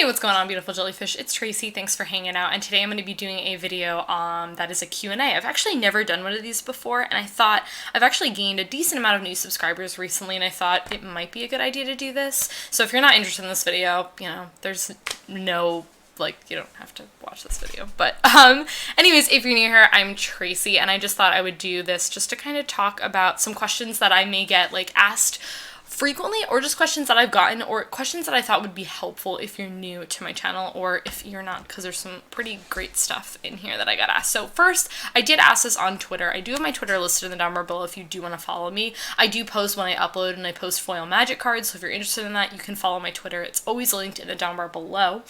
Hey, what's going on, beautiful jellyfish? It's Tracy. Thanks for hanging out. And today I'm going to be doing a video that is a Q&A. I've actually never done one of these before, and I thought I've actually gained a decent amount of new subscribers recently, and I thought it might be a good idea to do this. So if you're not interested in this video, you know, there's no, you don't have to watch this video. But anyways, if you're new here, I'm Tracy, and I just thought I would do this just to kind of talk about some questions that I may get asked frequently, or just questions that I've gotten, or questions that I thought would be helpful if you're new to my channel, or if you're not, because there's some pretty great stuff in here that I got asked. So first, I did ask this on Twitter. I do have my Twitter listed in the down bar below if you do want to follow me. I do post when I upload, and I post foil magic cards, so if you're interested in that, you can follow my Twitter. It's always linked in the down bar below.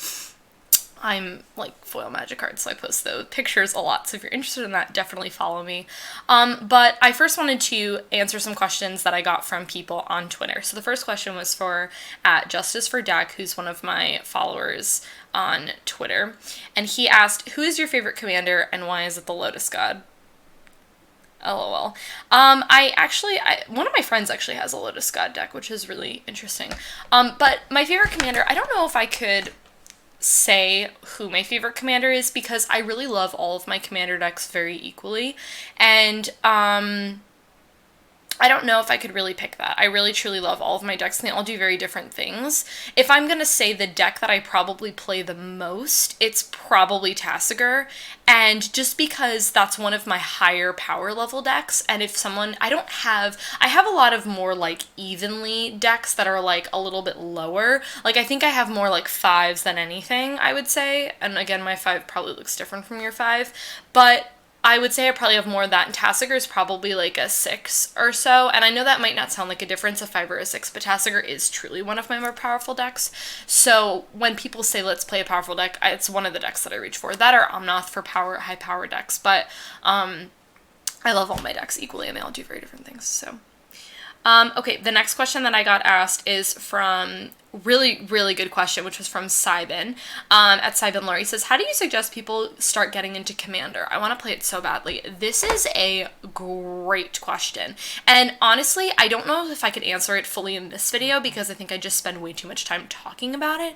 I'm foil magic cards, so I post those pictures a lot, so if you're interested in that, definitely follow me. But I first wanted to answer some questions that I got from people on Twitter. So the first question was for @JusticeForDeck, who's one of my followers on Twitter, and he asked, who is your favorite commander and why is it the Lotus God? LOL. One of my friends actually has a Lotus God deck, which is really interesting. But my favorite commander, I don't know if I could say who my favorite commander is, because I really love all of my commander decks very equally, and I don't know if I could really pick that. I really truly love all of my decks, and they all do very different things. If I'm gonna say the deck that I probably play the most, it's probably Tasigur, and just because that's one of my higher power level decks, and if someone, I have a lot of more evenly decks that are a little bit lower. I think I have more fives than anything, I would say, and again, my 5 probably looks different from your 5, but I would say I probably have more of that, and Tasigur is probably a 6 or so, and I know that might not sound like a difference, a 5 or a 6, but Tasigur is truly one of my more powerful decks. So when people say let's play a powerful deck, it's one of the decks that I reach for. That or Omnath for high power decks, but I love all my decks equally, and they all do very different things, so. Okay, the next question that I got asked is from really, really good question, which was from Sybin, at Sybin Lore. He says, how do you suggest people start getting into Commander? I want to play it so badly. This is a great question, and honestly, I don't know if I could answer it fully in this video, because I think I just spend way too much time talking about it.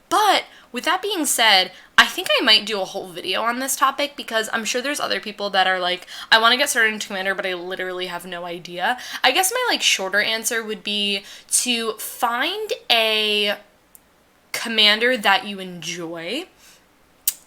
But with that being said, I think I might do a whole video on this topic, because I'm sure there's other people that are I want to get started into Commander, but I literally have no idea. I guess my shorter answer would be to find a commander that you enjoy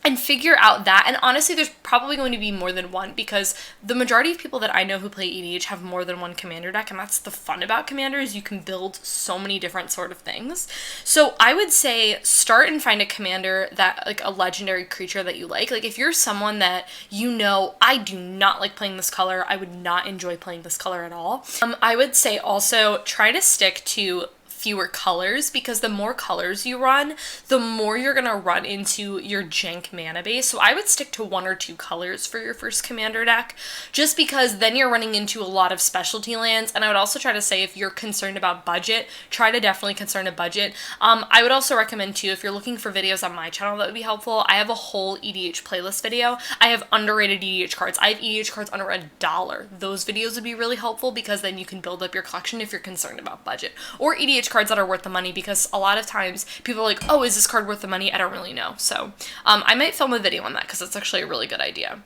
and figure out that. And honestly, there's probably going to be more than one, because the majority of people that I know who play EDH have more than one commander deck, and that's the fun about Commander, is you can build so many different sort of things. So I would say start and find a commander that, a legendary creature that you like. If you're someone that I do not like playing this color, I would not enjoy playing this color at all. I would say also try to stick to fewer colors, because the more colors you run, the more you're gonna run into your jank mana base. So I would stick to 1 or 2 colors for your first commander deck, just because then you're running into a lot of specialty lands. And I would also try to say, if you're concerned about budget, try to definitely concern a budget. I would also recommend too, if you're looking for videos on my channel that would be helpful, I have a whole EDH playlist video. I have underrated EDH cards. I have EDH cards under $1. Those videos would be really helpful, because then you can build up your collection if you're concerned about budget. Or EDH cards that are worth the money, because a lot of times people are oh, is this card worth the money? I don't really know. So I might film a video on that, because it's actually a really good idea.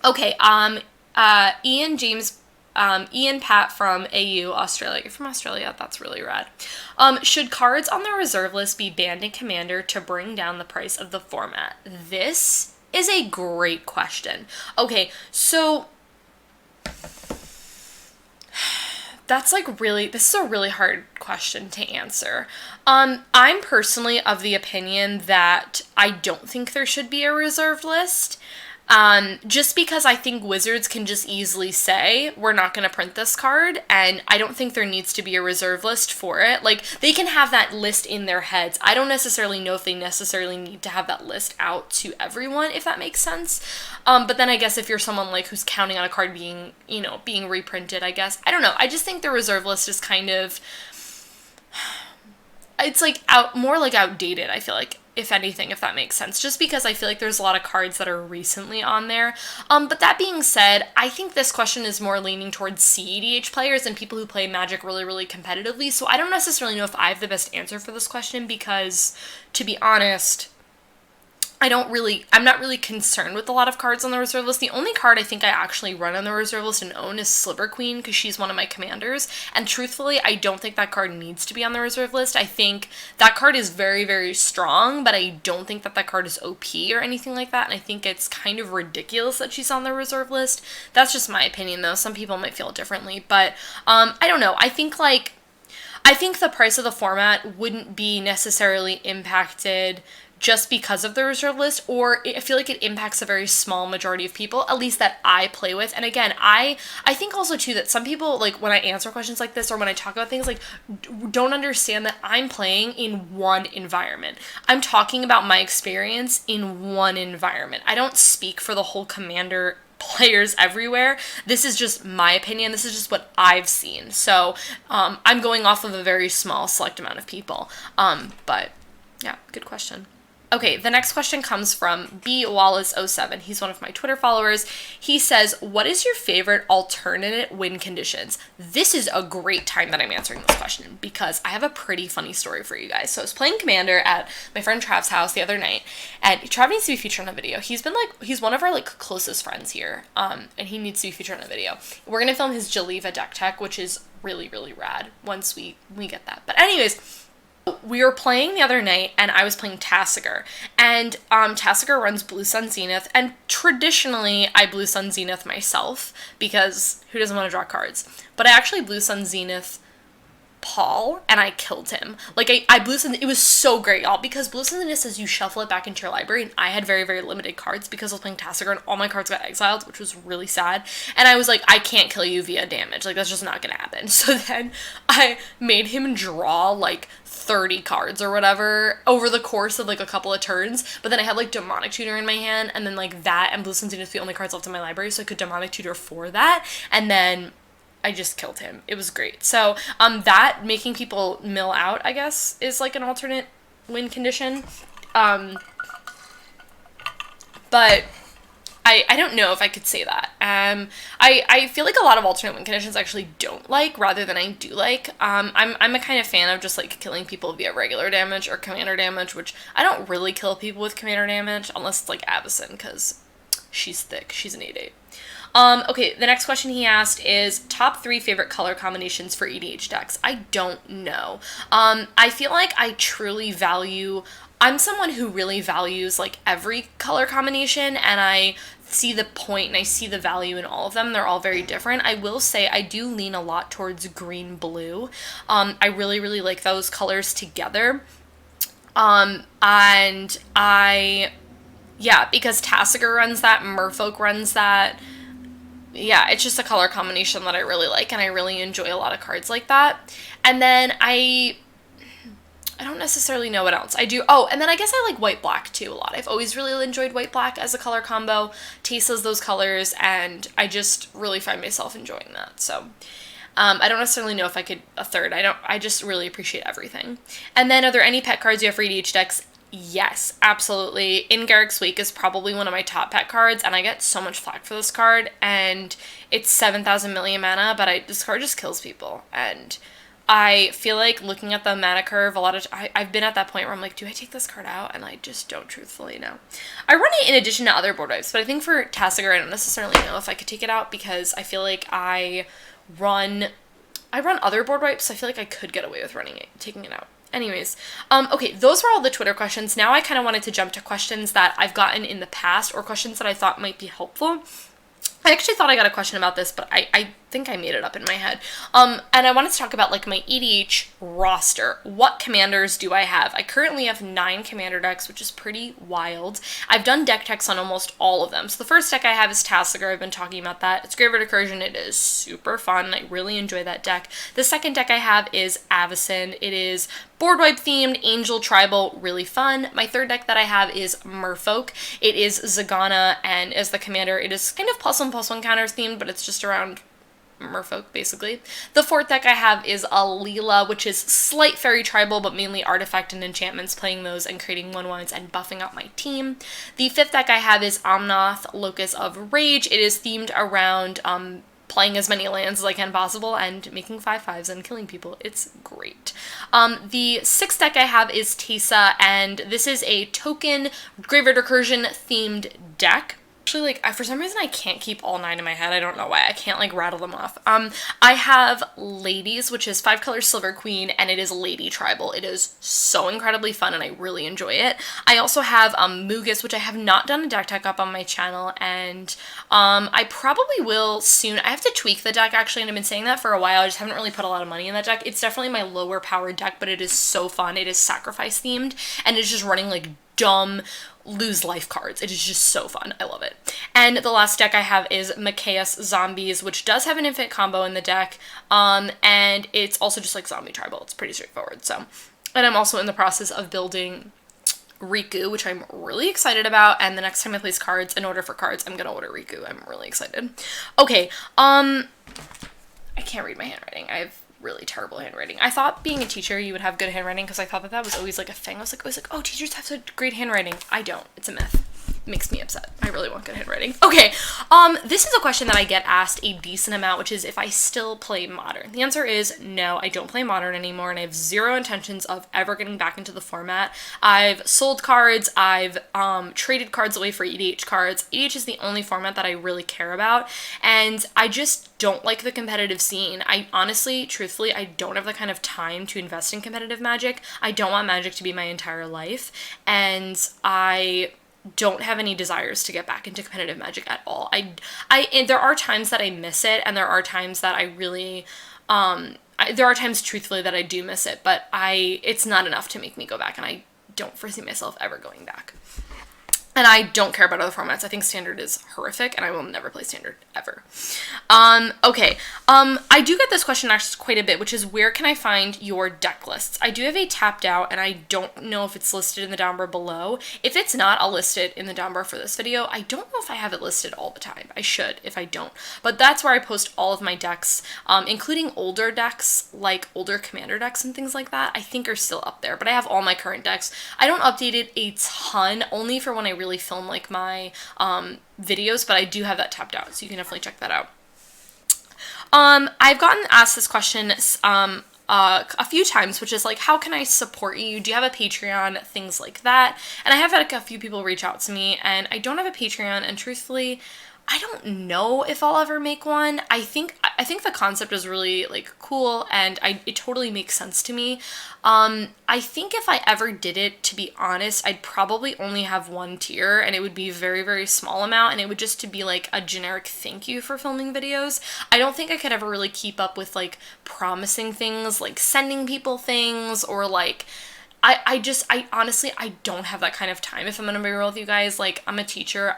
Okay, Ian Pat from AU, Australia. You're from Australia? That's really rad. Should cards on the reserve list be banned in Commander to bring down the price of the format? This is a great question. Okay, so that's this is a really hard question to answer. I'm personally of the opinion that I don't think there should be a reserved list. Just because I think Wizards can just easily say, we're not going to print this card, and I don't think there needs to be a reserve list for it. They can have that list in their heads. I don't necessarily know if they necessarily need to have that list out to everyone, if that makes sense. But then I guess if you're someone who's counting on a card being, being reprinted, I guess. I don't know. I just think the reserve list is kind of, it's more outdated, I feel like. if anything, if that makes sense, just because I feel like there's a lot of cards that are recently on there. But that being said, I think this question is more leaning towards CEDH players and people who play Magic really, really competitively. So I don't necessarily know if I have the best answer for this question because, to be honest, I'm not really concerned with a lot of cards on the reserve list. The only card I think I actually run on the reserve list and own is Sliver Queen because she's one of my commanders. And truthfully, I don't think that card needs to be on the reserve list. I think that card is very, very strong, but I don't think that card is OP or anything like that. And I think it's kind of ridiculous that she's on the reserve list. That's just my opinion, though. Some people might feel differently. But I don't know. I think the price of the format wouldn't be necessarily impacted just because of the reserve list, or I feel like it impacts a very small majority of people, at least that I play with. And again, I think also too that some people, like when I answer questions like this or when I talk about things, like don't understand that I'm playing in one environment. I'm talking about my experience in one environment. I don't speak for the whole Commander players everywhere. This is just my opinion. This is just what I've seen. So I'm going off of a very small select amount of people. But yeah, good question. Okay, the next question comes from B Wallace07. He's one of my Twitter followers. He says, what is your favorite alternate win conditions? This is a great time that I'm answering this question because I have a pretty funny story for you guys. So I was playing Commander at my friend Trav's house the other night, and Trav needs to be featured on a video. He's one of our closest friends here, and he needs to be featured on a video. We're gonna film his Jellyfish deck tech, which is really, really rad once we get that. But anyways, we were playing the other night, and I was playing Tasigur, and Tasigur runs Blue Sun Zenith, and traditionally I Blue Sun Zenith myself, because who doesn't want to draw cards? But I actually Blue Sun Zenith Paul, and I killed him. I Blue Sun, it was so great, y'all, because Blue Sun Zenith says you shuffle it back into your library, and I had very, very limited cards because I was playing Tasigur, and all my cards got exiled, which was really sad, and I was like, I can't kill you via damage, that's just not gonna happen. So then I made him draw 30 cards or whatever over the course of a couple of turns, but then I had Demonic Tutor in my hand, and then that and Blue Sun Zenith the only cards left in my library, so I could Demonic Tutor for that, and then I just killed him. It was great. So that making people mill out, I guess, is an alternate win condition. But I don't know if I could say that. I feel like a lot of alternate win conditions I actually don't like rather than I do like. I'm a kind of fan of just killing people via regular damage or commander damage, which I don't really kill people with commander damage unless it's Avacyn, because she's thick. She's an 8/8. Okay, the next question he asked is top 3 favorite color combinations for EDH decks. I don't know. I feel like I'm someone who really values every color combination, and I see the point and I see the value in all of them. They're all very different. I will say I do lean a lot towards green blue. I really, really like those colors together. And because Tasigur runs that, Merfolk runs that. Yeah, it's just a color combination that I really like, and I really enjoy a lot of cards like that. And then I don't necessarily know what else I do. Oh, and then I guess I like white-black too a lot. I've always really enjoyed white-black as a color combo. Tastes those colors, and I just really find myself enjoying that. So I don't necessarily know if I could a third. I just really appreciate everything. And then are there any pet cards you have for EDH decks? Yes, absolutely. In Garrick's Wake is probably one of my top pet cards, and I get so much flack for this card, and it's 7,000 million mana, but this card just kills people, and I feel like looking at the mana curve, I've been at that point where I'm like, do I take this card out? And I just don't truthfully know. I run it in addition to other board wipes, but I think for Tasigur, I don't necessarily know if I could take it out, because I feel like I run other board wipes, so I feel like I could get away with taking it out. Anyways, okay, those were all the Twitter questions. Now I kind of wanted to jump to questions that I've gotten in the past, or questions that I thought might be helpful. I actually thought I got a question about this, but I think I made it up in my head. And I wanted to talk about my EDH roster. What commanders do I have? I currently have 9 commander decks, which is pretty wild. I've done deck techs on almost all of them. So the first deck I have is Tasigur. I've been talking about that. It's Graveyard Recursion. It is super fun. I really enjoy that deck. The second deck I have is Avacyn. It is board wipe themed, Angel Tribal, really fun. My third deck that I have is Merfolk. It is Zagana, and as the commander, it is kind of +1/+1 counters themed, but it's just around merfolk, basically. The fourth deck I have is a Leela, which is slight fairy tribal, but mainly artifact and enchantments, playing those and creating 1/1s and buffing out my team. The fifth deck I have is Omnath, Locus of Rage. It is themed around playing as many lands as I can possible and making 5/5s and killing people. It's great. The sixth deck I have is Teysa, and this is a token Graveyard Recursion themed deck. Actually, like, for some reason I can't keep all 9 in my head. I don't know why. I can't, like, rattle them off. I have Ladies, which is 5-color Silver Queen, and it is Lady Tribal. It is so incredibly fun, and I really enjoy it. I also have Mugus, which I have not done a deck tech up on my channel, and I probably will soon. I have to tweak the deck, actually, and I've been saying that for a while. I just haven't really put a lot of money in that deck. It's definitely my lower powered deck, but it is so fun. It is sacrifice themed, and it's just running, like, dumb lose life cards. It is just so fun. I love it. And the last deck I have is Mikaeus Zombies, which does have an infinite combo in the deck, and it's also just like Zombie Tribal. It's pretty straightforward. So, and I'm also in the process of building Riku, which I'm really excited about, and the next time I place cards, in order for cards, I'm gonna order Riku. I'm really excited. Okay, I can't read my handwriting. I have really terrible handwriting. I thought being a teacher you would have good handwriting, because I thought that was always like a thing. I was like, oh, teachers have such great handwriting. I don't. It's a myth. It makes me upset. I really want good handwriting. Okay, this is a question that I get asked a decent amount, which is if I still play Modern. The answer is no, I don't play Modern anymore, and I have zero intentions of ever getting back into the format. I've sold cards, I've traded cards away for EDH cards. EDH is the only format that I really care about, and I just don't like the competitive scene. I honestly, truthfully, I don't have the kind of time to invest in competitive Magic. I don't want Magic to be my entire life, and I don't have any desires to get back into competitive Magic at all. And there are times that I miss it, and there are times that I really, there are times truthfully that I do miss it, but it's not enough to make me go back, and I don't foresee myself ever going back. And I don't care about other formats. I think Standard is horrific, and I will never play Standard, ever. Okay. I do get this question asked quite a bit, which is, where can I find your deck lists? I do have a tapped out, and I don't know if it's listed in the down bar below. If it's not, I'll list it in the down bar for this video. I don't know if I have it listed all the time. I should, if I don't. But that's where I post all of my decks, including older decks, like older Commander decks and things like that, I think are still up there. But I have all my current decks. I don't update it a ton, only for when I really film like my videos, but I do have that tapped out, so you can definitely check that out. I've gotten asked this question a few times, which is like, how can I support you? Do you have a Patreon? Things like that. And I have had a few people reach out to me, and I don't have a Patreon, and truthfully, I don't know if I'll ever make one. I think the concept is really like cool, and it totally makes sense to me. I think if I ever did it, to be honest, I'd probably only have one tier, and it would be a very, very small amount, and it would just to be like a generic thank you for filming videos. I don't think I could ever really keep up with like promising things, like sending people things, or like I honestly, I don't have that kind of time, if I'm gonna be real with you guys. Like, I'm a teacher.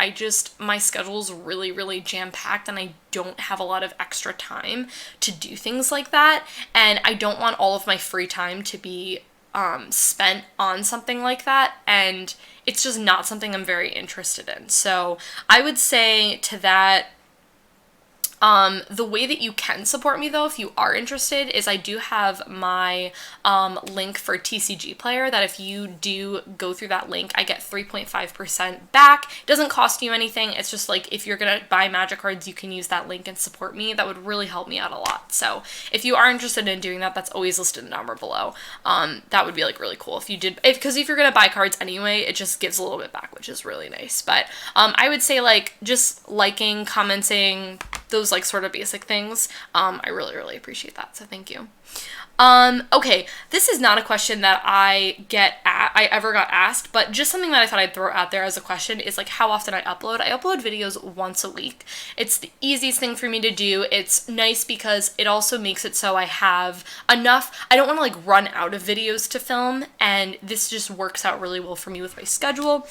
My schedule's really, really jam-packed, and I don't have a lot of extra time to do things like that, and I don't want all of my free time to be spent on something like that, and it's just not something I'm very interested in. So I would say to that, the way that you can support me, though, if you are interested, is I do have my link for TCG Player, that if you do go through that link, I get 3.5% back. It doesn't cost you anything. It's just like, if you're gonna buy Magic cards, you can use that link and support me. That would really help me out a lot. So if you are interested in doing that, that's always listed in the number below. That would be like really cool if you did, because if you're gonna buy cards anyway, it just gives a little bit back, which is really nice. But I would say, like, just liking, commenting, those like sort of basic things, I really, really appreciate that, so thank you. Okay, this is not a question that I ever got asked, but just something that I thought I'd throw out there as a question is like how often I upload. I upload videos once a week. It's the easiest thing for me to do. It's nice because it also makes it so I have enough. I don't want to like run out of videos to film, and this just works out really well for me with my schedule.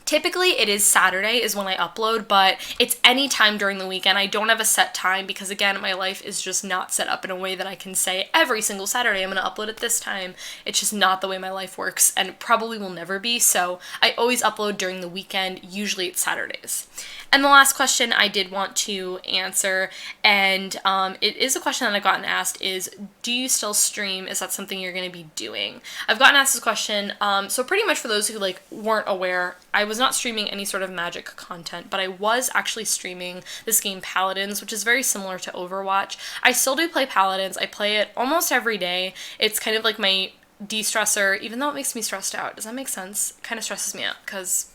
Typically, it is Saturday is when I upload, but it's any time during the weekend. I don't have a set time because, again, my life is just not set up in a way that I can say every single Saturday I'm going to upload at this time. It's just not the way my life works, and probably will never be, so I always upload during the weekend. Usually it's Saturdays. And the last question I did want to answer, and it is a question that I've gotten asked, is do you still stream? Is that something you're going to be doing? I've gotten asked this question, so pretty much for those who like weren't aware, I was not streaming any sort of Magic content, but I was actually streaming this game Paladins, which is very similar to Overwatch. I still do play Paladins. I play it almost every day. It's kind of like my de-stressor, even though it makes me stressed out. Does that make sense? It kind of stresses me out because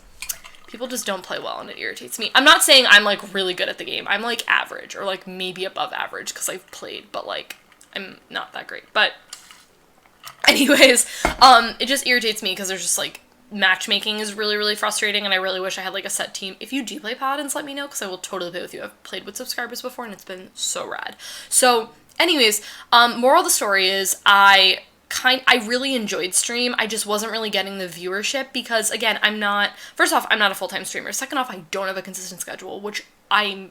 people just don't play well and it irritates me. I'm not saying I'm like really good at the game. I'm like average or like maybe above average because I've played, but like I'm not that great. But anyways, it just irritates me because there's just like matchmaking is really, really frustrating, and I really wish I had like a set team. If you do play Paladins, let me know because I will totally play with you. I've played with subscribers before and it's been so rad. So anyways, moral of the story is I really enjoyed stream. I just wasn't really getting the viewership because, again, first off, I'm not a full-time streamer. Second off, I don't have a consistent schedule, which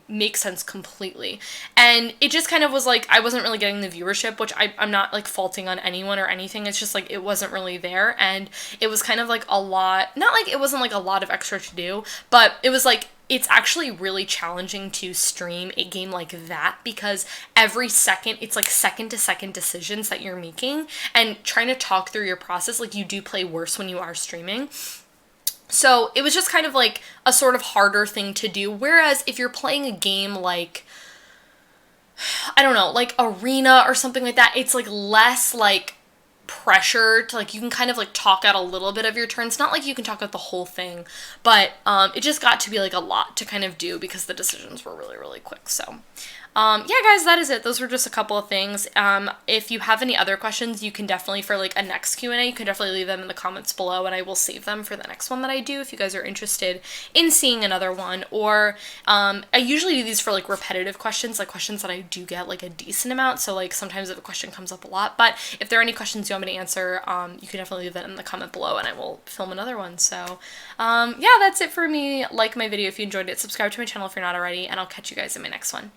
makes sense completely. And it just kind of was like, I wasn't really getting the viewership, which I'm not like faulting on anyone or anything. It's just like, it wasn't really there. And it was kind of like a lot, not like it wasn't like a lot of extra to do, but it was like, it's actually really challenging to stream a game like that because every second, it's like second to second decisions that you're making and trying to talk through your process. Like you do play worse when you are streaming. So it was just kind of like a sort of harder thing to do. Whereas if you're playing a game like, I don't know, like Arena or something like that, it's like less like pressure to like, you can kind of like talk out a little bit of your turns. Not like you can talk out the whole thing, but it just got to be like a lot to kind of do because the decisions were really, really quick. So yeah, guys, that is it. Those were just a couple of things. If you have any other questions, you can definitely, for like a next Q&A, you can definitely leave them in the comments below and I will save them for the next one that I do if you guys are interested in seeing another one. Or I usually do these for like repetitive questions, like questions that I do get like a decent amount. So like sometimes if a question comes up a lot, but if there are any questions you want me to answer, you can definitely leave that in the comment below and I will film another one. So yeah, that's it for me. Like my video if you enjoyed it, subscribe to my channel if you're not already, and I'll catch you guys in my next one.